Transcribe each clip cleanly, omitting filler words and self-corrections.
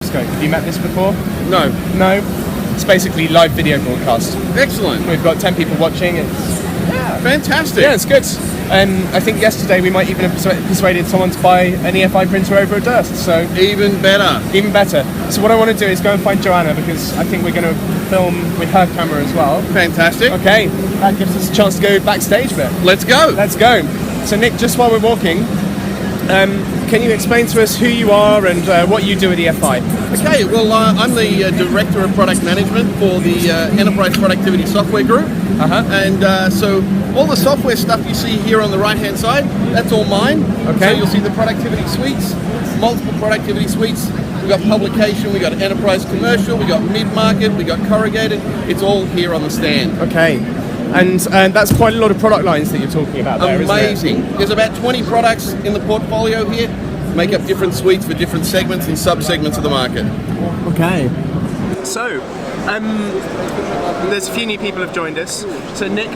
Periscope. Have you met this before? No. No? It's basically live video broadcast. Excellent. We've got 10 people watching. It's Fantastic. Yeah, it's good. I think yesterday we might even have persuaded someone to buy an EFI printer over a Durst. So even better. Even better. So what I want to do is go and find Joanna, because I think we're going to film with her camera as well. Fantastic. Okay, that gives us a chance to go backstage a bit. Let's go. Let's go. So Nick, just while we're walking, can you explain to us who you are and what you do at EFI? Okay, well, I'm the Director of Product Management for the Enterprise Productivity Software Group. And so all the software stuff you see here on the right-hand side, that's all mine. Okay. So you'll see the productivity suites, multiple productivity suites. We've got publication, we've got enterprise commercial, we've got mid-market, we've got corrugated. It's all here on the stand. Okay. And that's quite a lot of product lines that you're talking about there, Amazing. Isn't it? There's about 20 products in the portfolio here, make up different suites for different segments and sub-segments of the market. Okay. So, there's a few new people have joined us. So Nick,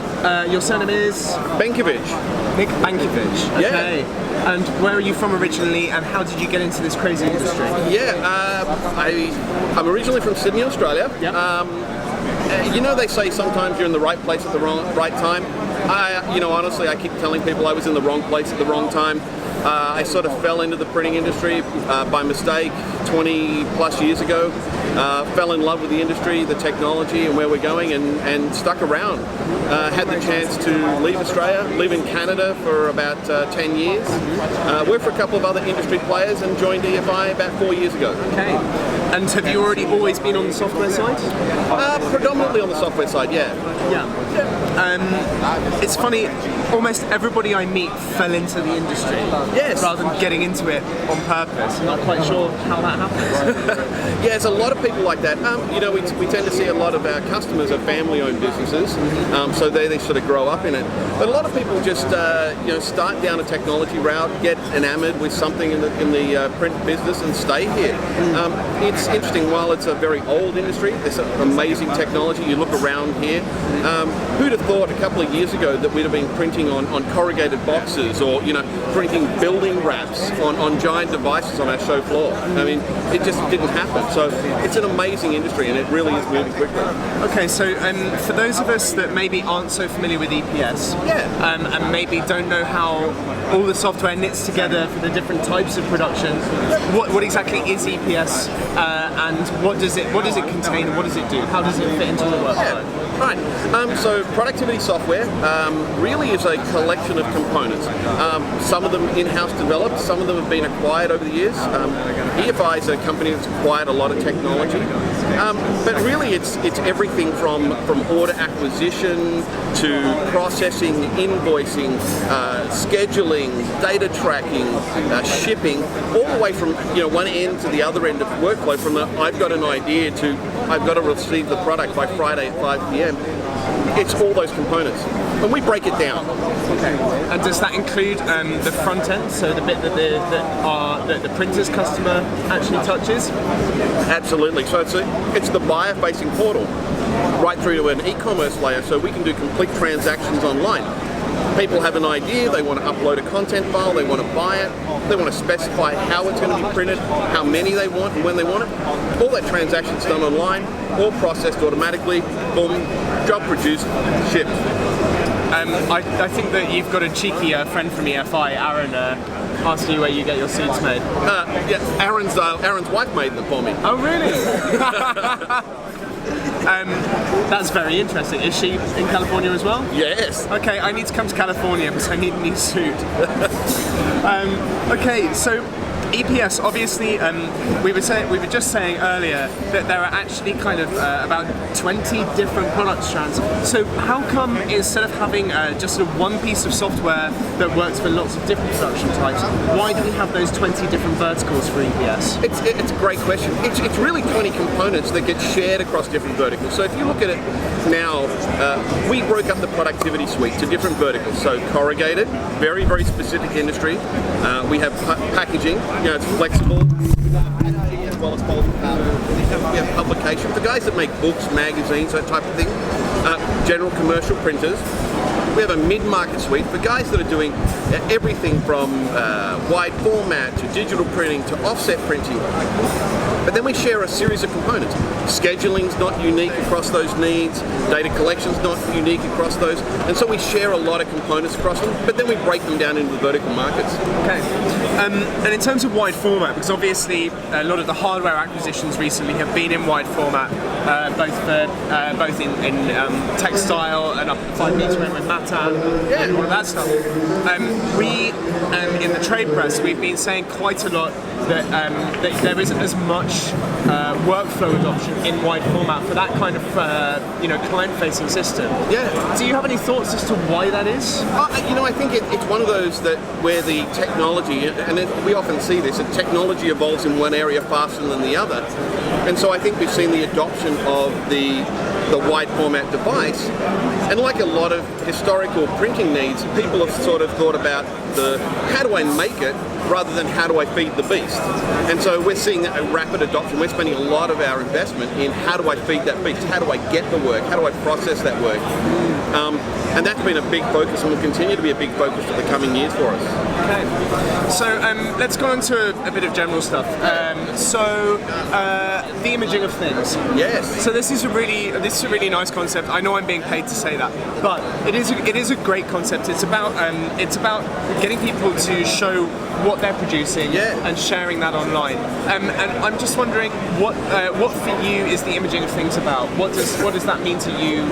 your surname is? Benkovich. Nick Benkovich. Okay. Yeah. And where are you from originally, and how did you get into this crazy industry? Yeah, I'm originally from Sydney, Australia. Yep. You know, they say sometimes you're in the right place at the right time. Honestly, I keep telling people I was in the wrong place at the wrong time. I sort of fell into the printing industry by mistake 20 plus years ago. Fell in love with the industry, the technology, and where we're going, and stuck around. Had the chance to leave Australia, live in Canada for about 10 years. Worked for a couple of other industry players and joined EFI about 4 years ago. Okay. And have you always been on the software side? Predominantly on the software side, yeah. It's funny, almost everybody I meet fell into the industry. Yes. Rather than getting into it on purpose. I'm not quite sure how that happens. Yeah, there's a lot of people like that. We tend to see a lot of our customers are family-owned businesses, so they sort of grow up in it. But a lot of people just start down a technology route, get enamored with something in the print business, and stay here. It's interesting. While it's a very old industry, there's amazing technology. You look around here. Who'd have thought a couple of years ago that we'd have been printing on corrugated boxes, or printing building wraps on giant devices on our show floor? I mean, it just didn't happen. So it's an amazing industry, and it really is moving quickly. Okay, so for those of us that maybe aren't so familiar with EPS, and maybe don't know how all the software knits together for the different types of production, what exactly is EPS, and what does it contain, and what does it do? How does it fit into the workflow? Right. So productivity software really is a collection of components. Some of them in-house developed, some of them have been acquired over the years. EFI is a company that's acquired a lot of technology, but really it's everything from order acquisition to processing, invoicing, scheduling, data tracking, shipping, all the way from one end to the other end of the workflow, from I've got an idea to I've got to receive the product by Friday at 5 p.m. It's all those components, and we break it down. Okay. And does that include the front end, so the bit that the printer's customer actually touches? Absolutely. So it's the buyer-facing portal, right through to an e-commerce layer, so we can do complete transactions online. People have an idea, they want to upload a content file, they want to buy it, they want to specify how it's going to be printed, how many they want and when they want it. All that transaction's done online, all processed automatically, boom, job produced, shipped. I think that you've got a cheeky friend from EFI, Aaron, asking you where you get your suits made. Yeah, Aaron's wife made them for me. Oh, really? That's very interesting. Is she in California as well? Yes. Okay, I need to come to California because I need a new suit. Okay, so EPS, obviously, we were just saying earlier that there are actually kind of about 20 different product strands. So how come instead of having just sort of one piece of software that works for lots of different production types, why do we have those 20 different verticals for EPS? It's a great question. It's really 20 components that get shared across different verticals. So if you look at it now, we broke up the productivity suite to different verticals. So corrugated, very, very specific industry. We have packaging. It's flexible, as well as bulk. We have publication. The guys that make books, magazines, that type of thing. General commercial printers. We have a mid-market suite for guys that are doing everything from wide format to digital printing to offset printing. But then we share a series of components. Scheduling's not unique across those needs, data collection's not unique across those, and so we share a lot of components across them, but then we break them down into the vertical markets. Okay. And in terms of wide format, because obviously a lot of the hardware acquisitions recently have been in wide format, both in textile and up to 5 meter with Matan and all of that stuff. We in the trade press, we've been saying quite a lot that there isn't as much workflow adoption in wide format for that kind of client-facing system. Yeah. Do you have any thoughts as to why that is? I think it's one of those that where the technology, and we often see this, that technology evolves in one area faster than the other, and so I think we've seen the adoption of the wide format device, and like a lot of historical printing needs, people have sort of thought about how do I make it rather than how do I feed the beast. And so we're seeing a rapid adoption. We're spending a lot of our investment in how do I feed that beast, how do I get the work, how do I process that work. And that's been a big focus and will continue to be a big focus for the coming years for us. Okay. So let's go on to a bit of general stuff. The imaging of things. Yes. So this is a really nice concept. I know I'm being paid to say that, but it is a great concept. It's about getting people to show what they're producing and sharing that online. And I'm just wondering what for you is the imaging of things about? What does that mean to you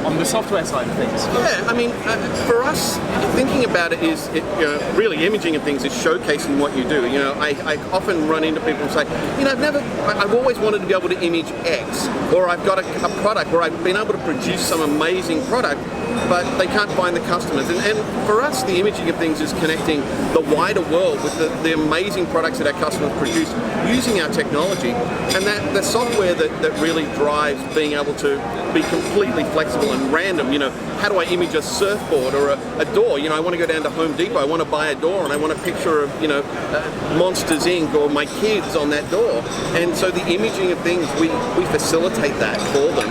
on the software side of things? Yeah, I mean, for us, thinking about it is really imaging of things is showcasing what you do. I often run into people and say, I've always wanted to be able to image X, or I've got a product where I've been able to produce some amazing product, but they can't find the customers. And for us, the imaging of things is connecting the wider world with the amazing products that our customers produce using our technology, and that the software that really drives being able to be completely flexible and random. How do I image a surfboard or a door? I want to go down to Home Depot, I want to buy a door, and I want a picture of Monsters Inc. or my kids on that door. And so the imaging of things, we facilitate that for them.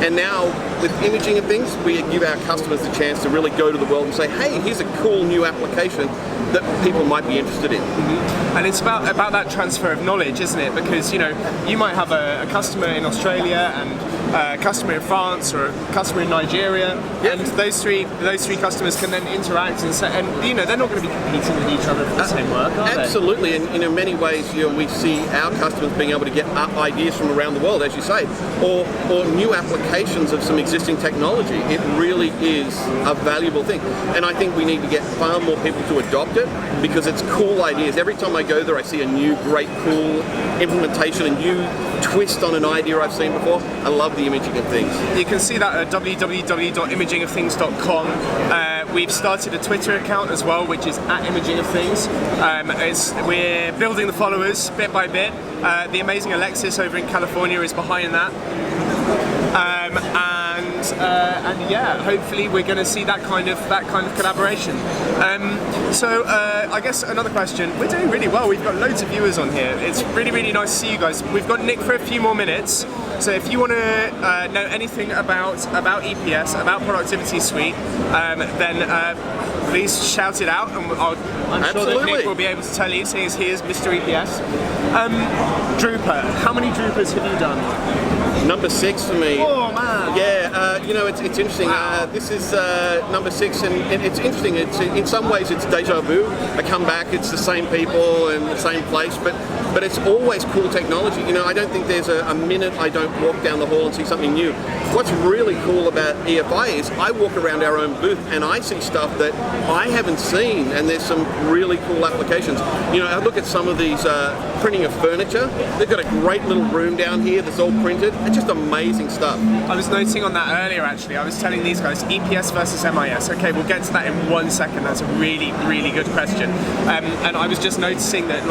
And now with imaging of things, we give our customers the chance to really go to the world and say, hey, here's a cool new application that people might be interested in. Mm-hmm. And it's about that transfer of knowledge, isn't it? Because you might have a customer in Australia and a customer in France or a customer in Nigeria, and those three customers can then interact and say, and they're not going to be competing with each other for the same work, are absolutely. They? And in many ways, we see our customers being able to get ideas from around the world, as you say, or new applications of some existing technology. It really is a valuable thing, and I think we need to get far more people to adopt it because it's cool ideas. Every time I go there, I see a new, great, cool implementation, a new twist on an idea I've seen before. I love the imaging of things. You can see that at www.imagingofthings.com. We've started a Twitter account as well, which is @imagingofthings. We're building the followers bit by bit. The amazing Alexis over in California is behind that. And hopefully we're going to see that kind of collaboration. I guess another question. We're doing really well. We've got loads of viewers on here. It's really, really nice to see you guys. We've got Nick for a few more minutes. So if you want to know anything about EPS, about Productivity Suite, then please shout it out, and I'm sure that Nick will be able to tell you, seeing as he is Mr. EPS. Drupa. How many Drupas have you done? Number 6 for me. Oh man! Yeah, it's interesting. Wow. This is number 6, and it's interesting. It's in some ways it's deja vu. I come back, it's the same people and the same place, but it's always cool technology. I don't think there's a minute I don't walk down the hall and see something new. What's really cool about EFI is I walk around our own booth and I see stuff that I haven't seen, and there's some really cool applications. I look at some of these printing of furniture. They've got a great little room down here that's all printed. It's just amazing stuff. I was noting on that earlier, actually. I was telling these guys, EPS versus MIS. Okay, we'll get to that in 1 second. That's a really, really good question. And I was just noticing that,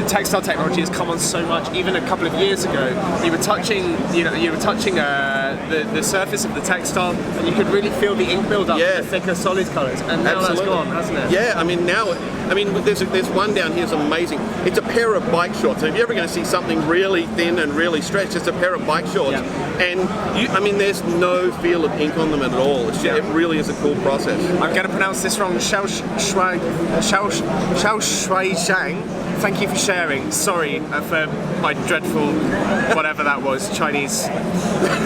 textile technology has come on so much. Even a couple of years ago, you were touching the surface of the textile, and you could really feel the ink build up, the thicker solid colours. And now that's gone, hasn't it? Yeah, I mean there's one down here that's amazing. It's a pair of bike shorts. If you're ever going to see something really thin and really stretched, it's a pair of bike shorts, and there's no feel of ink on them at all. It really is a cool process. I'm going to pronounce this wrong. Xiao Shui Zhang. Thank you for sharing. Sorry for my dreadful whatever that was, Chinese.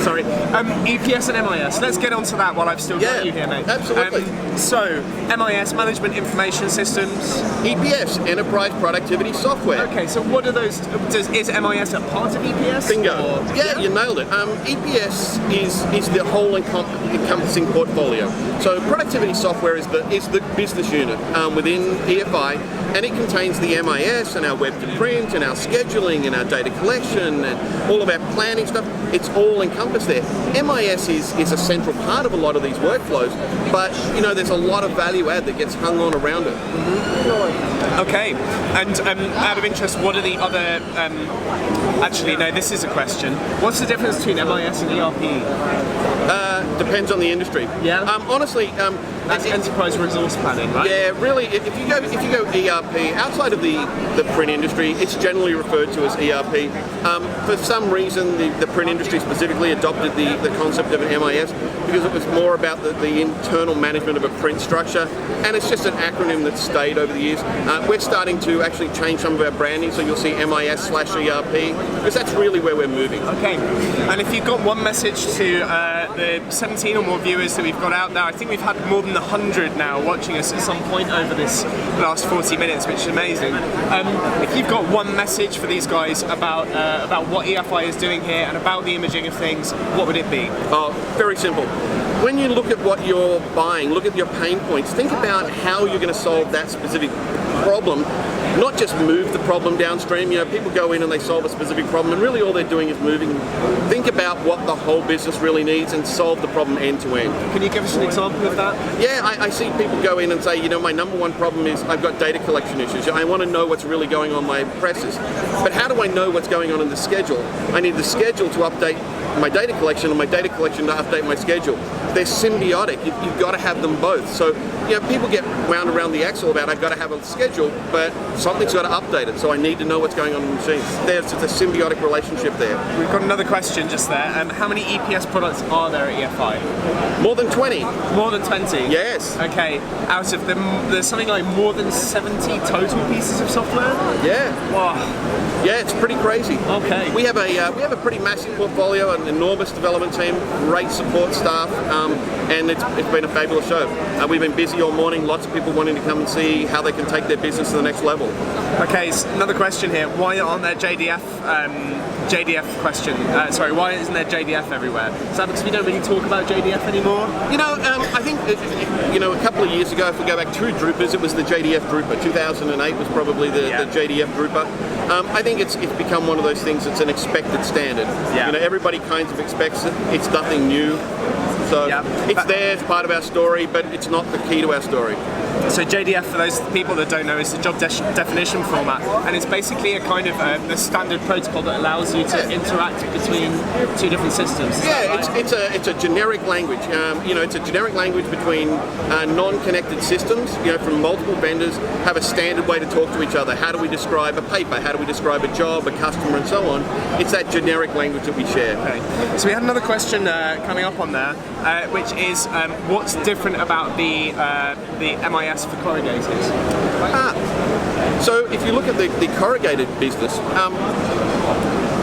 Sorry. EPS and MIS. Let's get onto that while I've still got you here, mate. Absolutely. So, MIS, Management Information Systems. EPS, Enterprise Productivity Software. Okay, so what are those? Is MIS a part of EPS? Bingo. Yeah, you nailed it. EPS is the whole encompassing portfolio. So productivity software is the business unit within EFI, and it contains the MIS and our web to print and our scheduling and our data collection and all of our planning stuff. It's all encompassed there. MIS is a central part of a lot of these workflows, but there's a lot of value add that gets hung on around it. Okay, and out of interest, what are the other? Actually, no, this is a question. What's the difference between MIS and ERP? Depends on the industry. Yeah. Honestly, that's enterprise resource planning, right? Yeah, really. If you go ERP outside of the print industry, it's generally referred to as ERP. For some reason, the print industry specifically adopted the concept of an MIS because it was more about the internal management of a print structure, and it's just an acronym that's stayed over the years. We're starting to actually change some of our branding, so you'll see MIS/ERP because that's really where we're moving. Okay, and if you've got one message to the 17 or more viewers that we've got out there, I think we've had more than 100 now watching us at some point over this last 40 minutes, which is amazing. If you've got one message for these guys about what EFI is doing here and about the imaging of things, what would it be? Oh, very simple. When you look at what you're buying, look at your pain points, think about how you're going to solve that specific problem, not just move the problem downstream. People go in and they solve a specific problem, and really all they're doing is moving. Think about what the whole business really needs and solve the problem end to end. Can you give us an example of that? Yeah, I see people go in and say, my number one problem is I've got data collection issues. I want to know what's really going on my presses. But how do I know what's going on in the schedule? I need the schedule to update my data collection and my data collection to update my schedule. They're symbiotic. You've got to have them both. So, people get wound around the axle about I've got to have a schedule, but something's got to update it. So I need to know what's going on in the machine. There's a symbiotic relationship there. We've got another question just there. How many EPS products are there at EFI? More than 20. More than 20? Yes. Okay. Out of them, there's something like more than 70 total pieces of software? Yeah. Wow. Yeah, it's pretty crazy. Okay. We have a pretty massive portfolio, an enormous development team, great support staff, and it's been a fabulous show. We've been busy all morning, lots of people wanting to come and see how they can take their business to the next level. Okay, so another question here. Why aren't there JDF question? Sorry, why isn't there JDF everywhere? Is that because we don't really talk about JDF anymore? I think, a couple of years ago, if we go back 2 Drupas, it was the JDF Drupa. 2008 was probably the JDF Drupa. I think it's become one of those things that's an expected standard. Yeah. Everybody kind of expects it. It's nothing new. So it's there, it's part of our story, but it's not the key to our story. So JDF, for those people that don't know, is the job definition format, and it's basically a kind of the standard protocol that allows you to interact between 2 different systems. It's a generic language. It's a generic language between non-connected systems. From multiple vendors, have a standard way to talk to each other. How do we describe a paper? How do we describe a job, a customer, and so on? It's that generic language that we share. Okay. So we had another question coming up on there, which is what's different about the MIS for corrugated? So if you look at the corrugated business,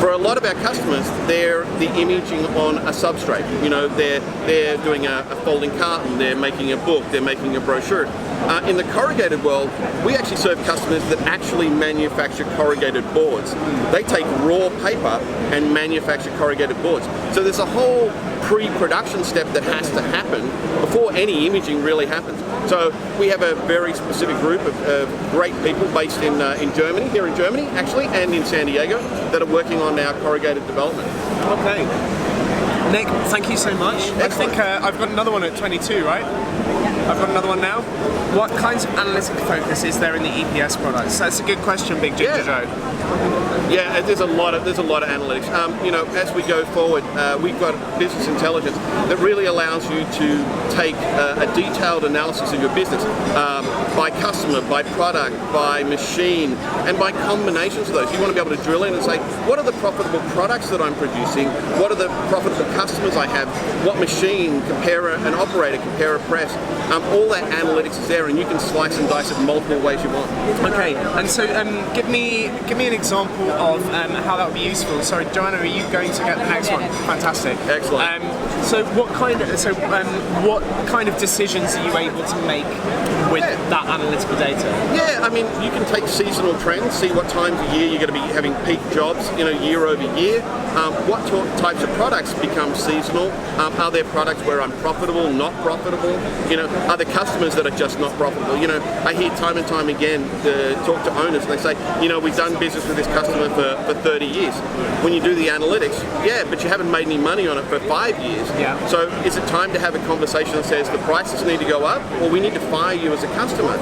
for a lot of our customers, they're the imaging on a substrate. They're doing a folding carton, they're making a book, they're making a brochure. In the corrugated world, we actually serve customers that actually manufacture corrugated boards. They take raw paper and manufacture corrugated boards. So there's a whole pre-production step that has to happen before any imaging really happens. So we have a very specific group of great people based in Germany, here in Germany actually, and in San Diego, that are working on our corrugated development. Okay. Nick, thank you so much. Excellent. I think I've got another one at 22, right? I've got another one now. What kinds of analytic focus is there in the EPS products? That's a good question, Big Ginger Joe. Yeah, there's a lot of analytics. You know, as we go forward, we've got business intelligence that really allows you to take a detailed analysis of your business by customer, by product, by machine, and by combinations of those. You want to be able to drill in and say, what are the profitable products that I'm producing? What are the profitable customers I have? What machine? Compare an operator, compare a press. All that analytics is there, and you can slice and dice it multiple ways you want. Okay, and so give me an example of how that would be useful. Sorry, Joanna, are you going to get the next one? Fantastic. Excellent. So what kind of decisions are you able to make with that analytical data? Yeah, I mean, you can take seasonal trends, see what times of year you're going to be having peak jobs, you know, year over year. What types of products become seasonal? Are there products where I'm profitable, not profitable? You know, are there customers that are just not profitable? You know, I hear time and time again talk to owners and they say, you know, we've done business with this customer for 30 years. When you do the analytics, yeah, but you haven't made any money on it for 5 years. Yeah. So is it time to have a conversation that says the prices need to go up, or we need to fire you as a customer?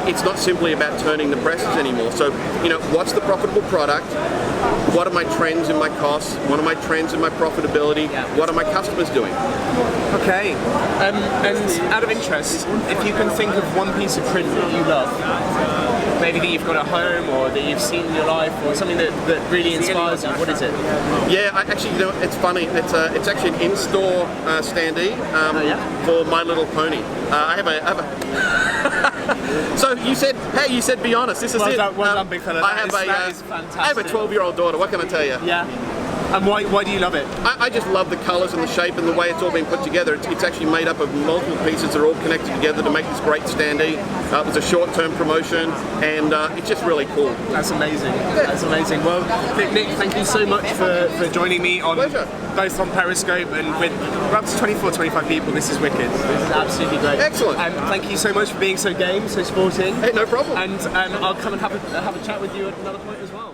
It's not simply about turning the presses anymore. So, you know, what's the profitable product? What are my trends in my costs? What are my trends in my profitability? What are my customers doing? Okay, and out of interest, if you can think of one piece of print that you love, maybe that you've got at home or that you've seen in your life, or something that really inspires you, what is it? Yeah, actually, you know, it's funny. It's actually an in-store standee for My Little Pony. I have a So you said be honest. This is well it. Done, well done, big fella. That is fantastic. I have a 12-year-old daughter. What can I tell you? Yeah. And why do you love it? I just love the colours and the shape and the way it's all been put together. It's actually made up of multiple pieces that are all connected together to make this great standee. It was a short-term promotion, and it's just really cool. That's amazing. Yeah. That's amazing. Well, Nick, thank you so much for joining me on both on Periscope and with up to 24, 25 people. This is wicked. This is absolutely great. Excellent. And thank you so much for being so game, so sporting. Hey, no problem. And I'll come and have a chat with you at another point as well.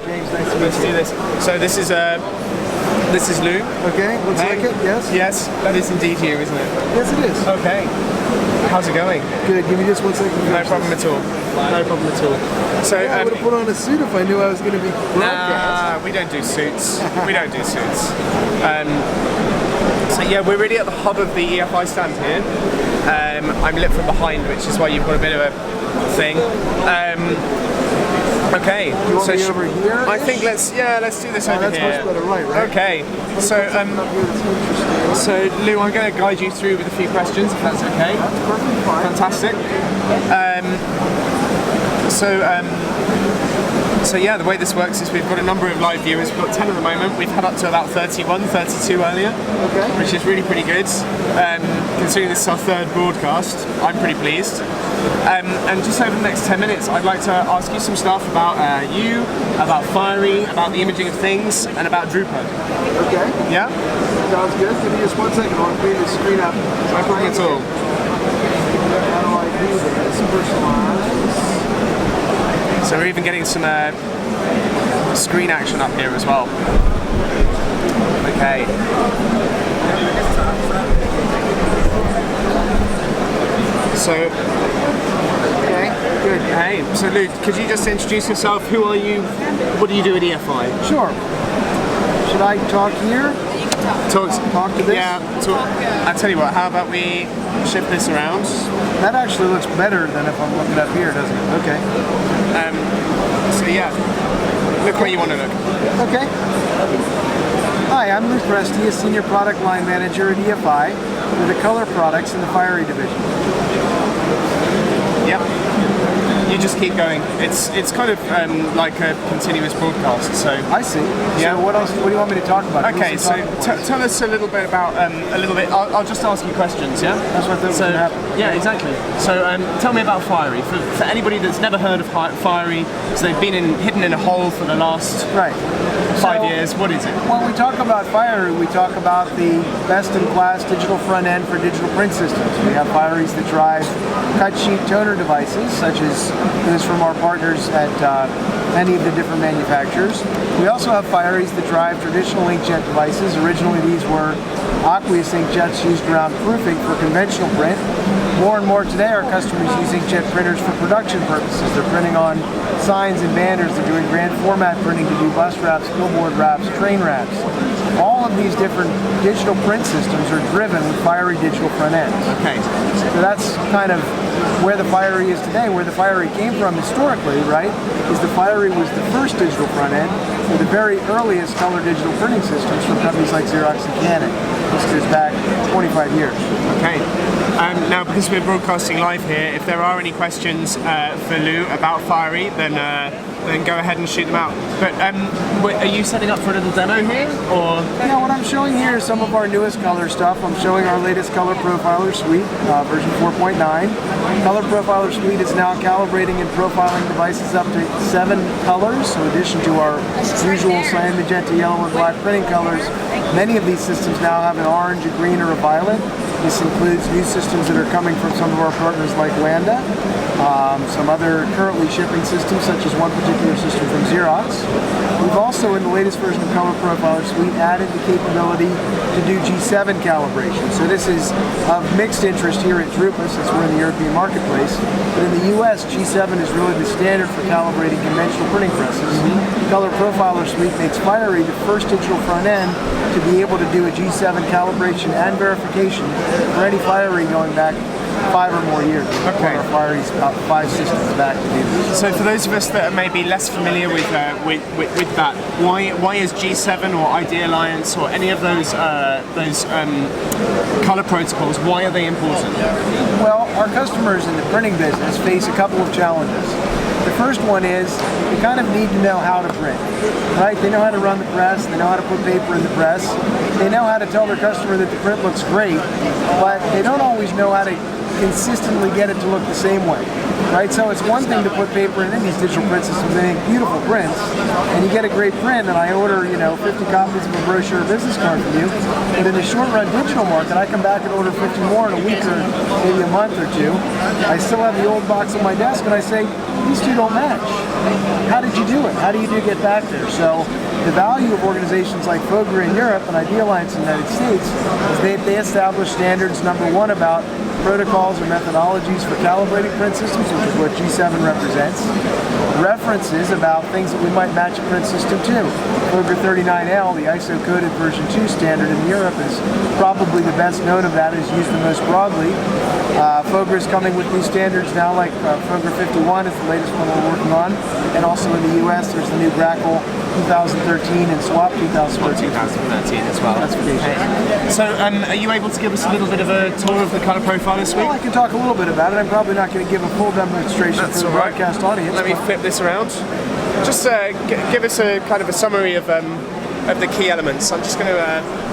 James, nice to meet Let's you. do this. So this is Lou. Okay, looks like it, yes? Yes, that is indeed you, isn't it? Yes, it is. Okay. How's it going? Good, give me just 1 second. No problem at all. No problem at all. So I would have put on a suit if I knew I was going to be broadcast. nah, we don't do suits. We don't do suits. So yeah, we're really at the hub of the EFI stand here. I'm lit from behind, which is why you've got a bit of a thing. Okay, You want me over here? I think let's do this over that's here. much better, right? Okay, so Lou, I'm going to guide you through with a few questions, if that's okay. That's perfectly fine. Fantastic. So yeah, the way this works is we've got a number of live viewers. We've got 10 at the moment. We've had up to about 31, 32 earlier, which is really pretty good. Considering this is our third broadcast, I'm pretty pleased. And just over the next 10 minutes, I'd like to ask you some stuff about you, about Fiery, about the imaging of things, and about Drupa. Okay. Yeah? Sounds good. Give me just 1 second. I want to clean the screen up. No problem at all. How do I do this? Personalize. So we're even getting some screen action up here as well. Okay. So, Okay, good. hey, so Lou, could you just introduce yourself? Who are you? What do you do at EFI? Sure. Should I talk here? Talk to this? Yeah, I'll tell you what, how about we shift this around? That actually looks better than if I'm looking up here, doesn't it? Okay. So yeah, look where you want to look. Okay. Hi, I'm Lou Prestia, Senior Product Line Manager at EFI for the Color Products in the Fiery Division. Yep. You just keep going. It's kind of like a continuous broadcast. So I see. Yeah. So what else? What do you want me to talk about? okay, so tell us a little bit about I'll just ask you questions. Yeah. That's what was going to happen. Yeah, exactly. So tell me about Fiery. For anybody that's never heard of Fiery, so they've been hidden in a hole for the last 5 years. What is it? When we talk about Fiery, we talk about the best-in-class digital front end for digital print systems. We have Fieries that drive cut sheet toner devices, such as this from our partners at many of the different manufacturers. We also have Fieries that drive traditional inkjet devices. Originally, these were aqueous inkjets used around proofing for conventional print. More and more today, our customers use inkjet printers for production purposes. They're printing on signs and banners. They're doing grand format printing to do bus wraps, billboard wraps, train wraps. All of these different digital print systems are driven with Fiery digital front ends. Okay. So that's kind of where the Fiery is today. Where the Fiery came from historically, right, is the Fiery was the first digital front end for the very earliest color digital printing systems from companies like Xerox and Canon. This goes back 25 years. Okay. Now, because we're broadcasting live here, if there are any questions for Lou about Fiery, then go ahead and shoot them out. But are you setting up for a little demo here, or? Yeah, what I'm showing here is some of our newest color stuff. I'm showing our latest Color Profiler Suite, version 4.9. Color Profiler Suite is now calibrating and profiling devices up to 7 colors. So in addition to our usual cyan, magenta, yellow, and black printing colors, many of these systems now have an orange, a green, or a violet. This includes new systems that are coming from some of our partners like Wanda, some other currently shipping systems, such as one particular system from Xerox. We've also, in the latest version of Color Profiler Suite, added the capability to do G7 calibration. So this is of mixed interest here at Drupa, since we're in the European marketplace. But in the US, G7 is really the standard for calibrating conventional printing presses. Color Profiler Suite makes Fiery the first digital front end to be able to do a G7 calibration and verification for any Fiery going back 5 or more years. Okay. Our Fiery's about 5 systems back to do this. So for those of us that are maybe less familiar with that, why is G7 or ID Alliance or any of those color protocols, why are they important? Well, our customers in the printing business face a couple of challenges. The first one is they kind of need to know how to print, right? They know how to run the press, they know how to put paper in the press, they know how to tell their customer that the print looks great, but they don't always know how to consistently get it to look the same way, right? So it's one thing to put paper in these digital print systems, they make beautiful prints, and you get a great print, and I order, 50 copies of a brochure or business card from you, but in the short run digital market, I come back and order 50 more in a week or maybe a month or two. I still have the old box on my desk, and I say, these two don't match. How did you do it? How do you get back there? So the value of organizations like FOGRA in Europe and ID Alliance in the United States is they establish standards, number one, about protocols or methodologies for calibrating print systems, which is what G7 represents. References about things that we might match a print system to. FOGRA 39L, the ISO-coded version 2 standard in Europe, is probably the best known of that, is used the most broadly. FOGRA is coming with new standards now, like FOGRA 51 is the latest one we're working on, and also in the US there's the new Grackle 2013 and SWAP 2013 as well. Specification. So are you able to give us a little bit of a tour of the Color Profiler Suite? Well, I can talk a little bit about it. I'm probably not going to give a full demonstration for the broadcast audience. Let me flip this around. Just give us a kind of a summary of the key elements. I'm just going to...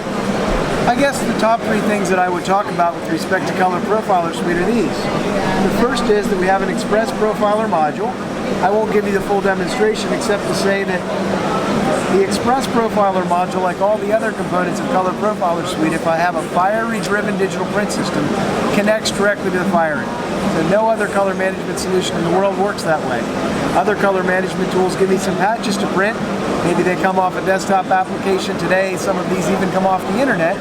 I guess the top 3 things that I would talk about with respect to Color Profiler Suite are these. The first is that we have an Express Profiler module. I won't give you the full demonstration except to say that the Express Profiler module, like all the other components of Color Profiler Suite, if I have a Fiery-driven digital print system, connects directly to the Fiery. So no other color management solution in the world works that way. Other color management tools give me some patches to print. Maybe they come off a desktop application today. Some of these even come off the internet.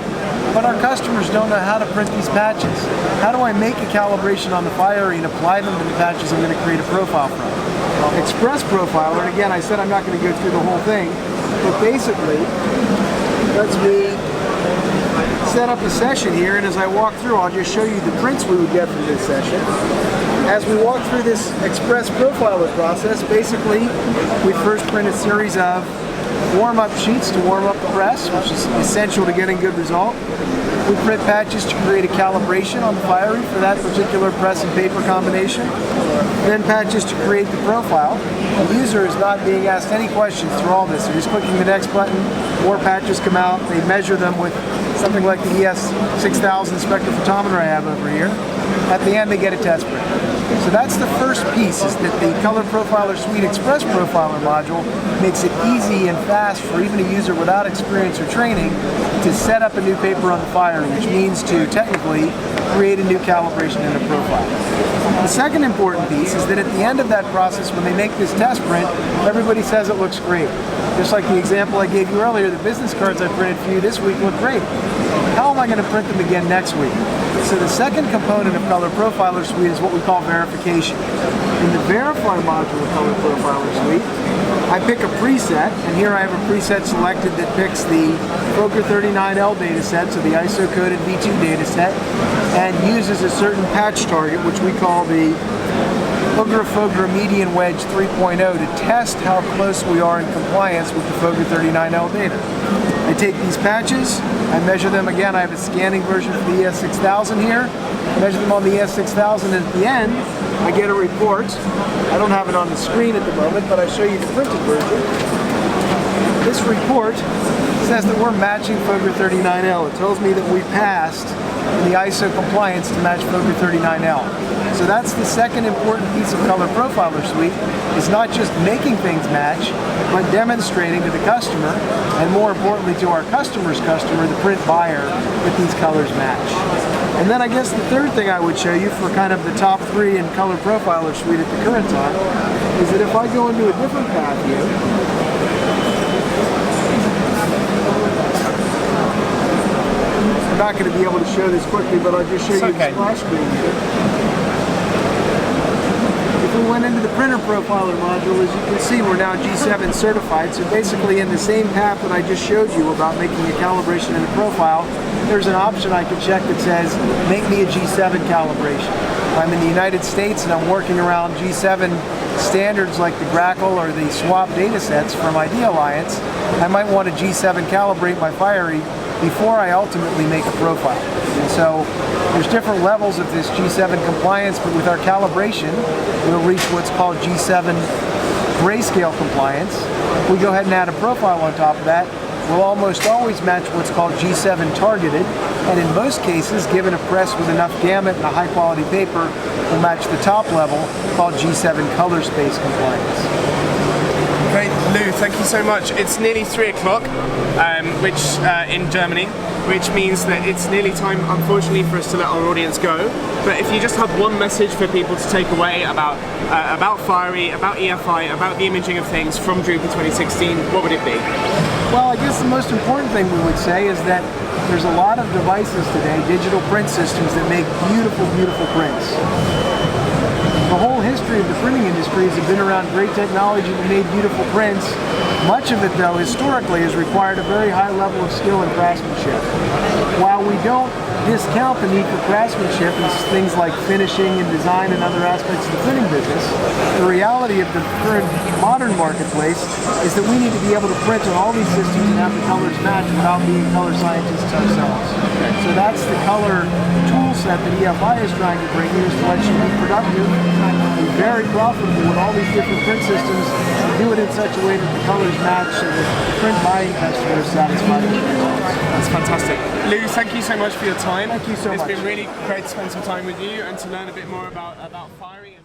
But our customers don't know how to print these patches. How do I make a calibration on the Fiery and apply them to the patches I'm going to create a profile from? Express Profiler, and again, I said I'm not going to go through the whole thing, but basically, lets me set up a session here, and as I walk through, I'll just show you the prints we would get from this session. As we walk through this Express Profiler process, basically, we first print a series of warm-up sheets to warm up the press, which is essential to getting good result. We print patches to create a calibration on the Fiery for that particular press and paper combination. Then patches to create the profile. The user is not being asked any questions through all this. They're just clicking the next button, more patches come out, they measure them with something like the ES6000 spectrophotometer I have over here. At the end they get a test print. So that's the first piece, is that the Color Profiler Suite Express Profiler module makes it easy and fast for even a user without experience or training to set up a new paper on the Fiery, which means to technically create a new calibration and a profile. The second important piece is that at the end of that process, when they make this test print, everybody says it looks great. Just like the example I gave you earlier, the business cards I printed for you this week look great. How how am I going to print them again next week? So the second component of Color Profiler Suite is what we call verification. In the Verify module of Color Profiler Suite, I pick a preset, and here I have a preset selected that picks the Fokker 39L dataset, so the ISO-coded V2 dataset, and uses a certain patch target, which we call the Fokker Median Wedge 3.0, to test how close we are in compliance with the Fokker 39L data. I take these patches, I measure them again. I have a scanning version for the ES6000 here. I measure them on the ES6000, and at the end, I get a report. I don't have it on the screen at the moment, but I show you the printed version. This report says that we're matching Fokker 39L. It tells me that we passed in the ISO compliance to match Fokker 39L. So that's the second important piece of Color Profiler Suite, is not just making things match, but demonstrating to the customer, and more importantly to our customer's customer, the print buyer, that these colors match. And then I guess the third thing I would show you for kind of the top three in Color Profiler Suite at the current time is that if I go into a different path here, I'm not going to be able to show this quickly, but I'll just show you the splash screen here. If we went into the printer profiler module, as you can see, we're now G7 certified. So basically in the same path that I just showed you about making a calibration and a profile, there's an option I can check that says, make me a G7 calibration. If I'm in the United States and I'm working around G7 standards like the Grackle or the SWAP datasets from ID Alliance, I might want to G7 calibrate my Fiery before I ultimately make a profile. And so there's different levels of this G7 compliance, but with our calibration, we'll reach what's called G7 grayscale compliance. If we go ahead and add a profile on top of that, we'll almost always match what's called G7 targeted, and in most cases, given a press with enough gamut and a high quality paper, we'll match the top level called G7 color space compliance. Great, Lou, thank you so much. It's nearly 3 o'clock, in Germany, which means that it's nearly time, unfortunately, for us to let our audience go. But if you just have one message for people to take away about Fiery, about EFI, about the imaging of things from Drupa 2016, what would it be? Well, I guess the most important thing we would say is that there's a lot of devices today, digital print systems, that make beautiful, beautiful prints. The whole history of the printing industry has been around great technology that made beautiful prints. Much of it, though, historically has required a very high level of skill and craftsmanship. While we don't discount the need for craftsmanship in things like finishing and design and other aspects of the printing business, the reality of the current modern marketplace is that we need to be able to print on all these systems and have the colors match without being color scientists ourselves. So that's the color tool set that EFI is trying to bring you, is to let you be productive and very profitable with all these different print systems, and do it in such a way that the colors match and the print buying customer is satisfied with the results. That's fantastic. Lou, thank you so much for your time. Thank you so much. It's been really great to spend some time with you and to learn a bit more about Fiery.